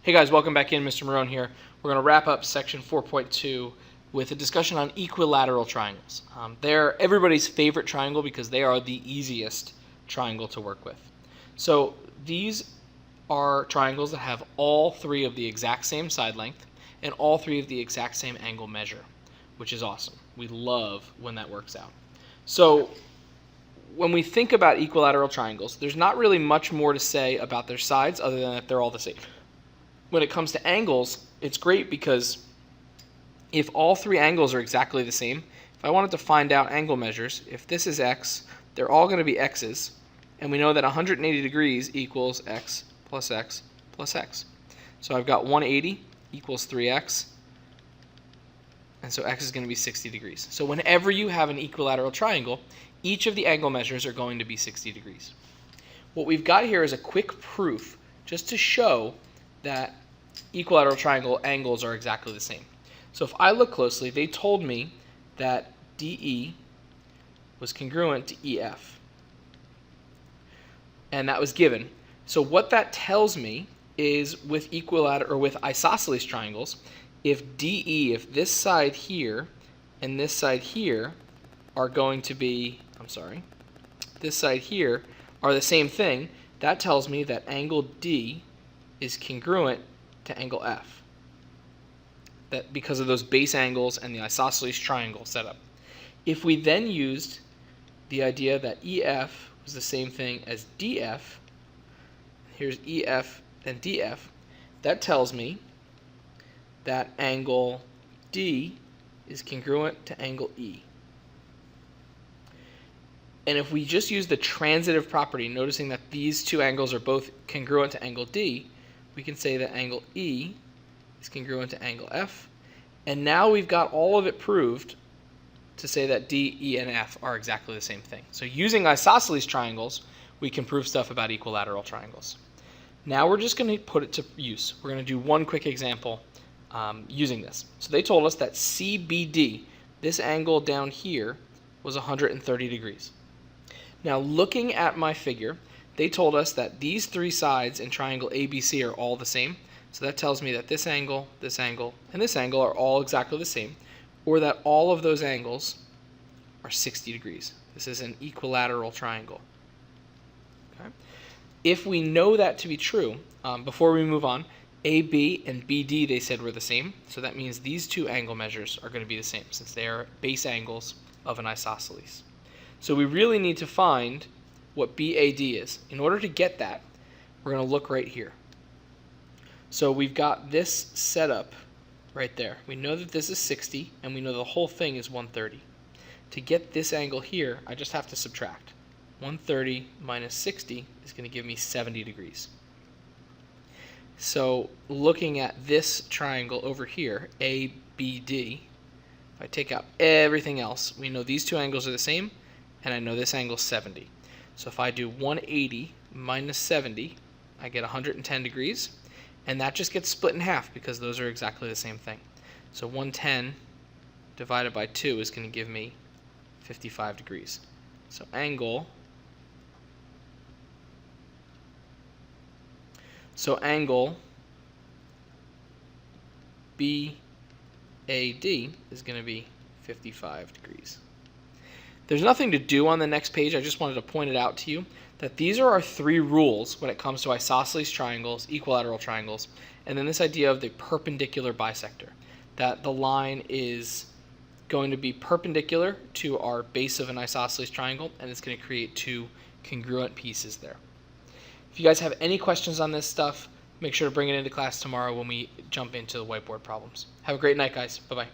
Hey guys, welcome back in. Mr. Marone here. We're going to wrap up section 4.2 with a discussion on equilateral triangles. They're everybody's favorite triangle because they are the easiest triangle to work with. So these are triangles that have all three of the exact same side length and all three of the exact same angle measure, which is awesome. We love when that works out. So when we think about equilateral triangles, there's not really much more to say about their sides other than that they're all the same. When it comes to angles, it's great because if all three angles are exactly the same, if I wanted to find out angle measures, if this is x, they're all going to be x's, and we know that 180 degrees equals x plus x plus x. So I've got 180 equals 3x, and so x is going to be 60 degrees. So whenever you have an equilateral triangle, each of the angle measures are going to be 60 degrees. What we've got here is a quick proof just to show that equilateral triangle angles are exactly the same. So if I look closely, they told me that DE was congruent to EF. And that was given. So what that tells me is with equilateral or with isosceles triangles, if DE, if this side here and this side here are going to be, this side here are the same thing, that tells me that angle D is congruent to angle F. That because of those base angles and the isosceles triangle setup. If we then used the idea that EF was the same thing as DF, here's EF and DF, that tells me that angle D is congruent to angle E. And if we just use the transitive property, noticing that these two angles are both congruent to angle D, we can say that angle E is congruent to angle F. And now we've got all of it proved to say that D, E, and F are exactly the same thing. So using isosceles triangles, we can prove stuff about equilateral triangles. Now we're just going to put it to use. We're going to do one quick example using this. So they told us that CBD, this angle down here, was 130 degrees. Now looking at my figure, they told us that these three sides in triangle ABC are all the same. So that tells me that this angle, and this angle are all exactly the same, or that all of those angles are 60 degrees. This is an equilateral triangle. Okay. If we know that to be true, before we move on, AB and BD they said were the same, so that means these two angle measures are going to be the same since they are base angles of an isosceles. So we really need to find what BAD is. In order to get that, we're going to look right here. So we've got this set up right there. We know that this is 60, and we know the whole thing is 130. To get this angle here, I just have to subtract. 130 minus 60 is going to give me 70 degrees. So looking at this triangle over here, ABD, if I take out everything else, we know these two angles are the same, and I know this angle is 70. So if I do 180 minus 70, I get 110 degrees, and that just gets split in half because those are exactly the same thing. So 110 divided by 2 is going to give me 55 degrees. So angle BAD is going to be 55 degrees. There's nothing to do on the next page. I just wanted to point it out to you that these are our three rules when it comes to isosceles triangles, equilateral triangles, and then this idea of the perpendicular bisector, that the line is going to be perpendicular to our base of an isosceles triangle, and it's going to create two congruent pieces there. If you guys have any questions on this stuff, make sure to bring it into class tomorrow when we jump into the whiteboard problems. Have a great night, guys. Bye-bye.